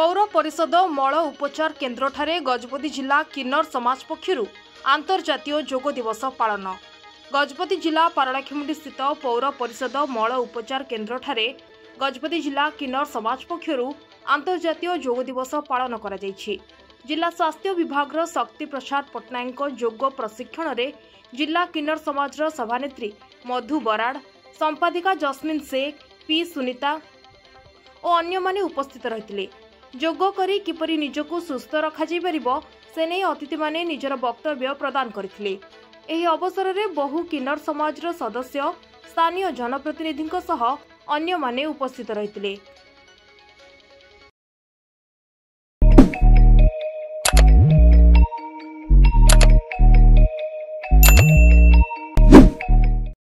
पौर परिषद मल उपचार केन्द्र ठारे गजपति जिला किन्नर समाज पक्षरु आंतरजातीय योग दिवस पालन। गजपति जिला पारलाखेमुंडी स्थित पौर परिषद मल उपचार केन्द्र ठारे गजपति जिला किन्नर समाज पक्षरु आंतरजातीय योग दिवस पालन करा जायछि। जिला स्वास्थ्य विभाग शक्ति प्रसाद पट्टनायक योग प्रशिक्षण रे जिला किन्नर समाज सभानेत्री मधु बराड़, संपादिका जस्मिन शेख, पी सुनीता और अन्य माने उपस्थित रहिथिले। योग करी किपरि निजको सुस्थ रखा जाय परिबो से नै अतिथि माने निजर वक्तव्य प्रदान करथिले। एही अवसर रे बहु किन्नर समाज सदस्य, स्थानीय जनप्रतिनिधि सह अन्य माने उपस्थित रहिथिले।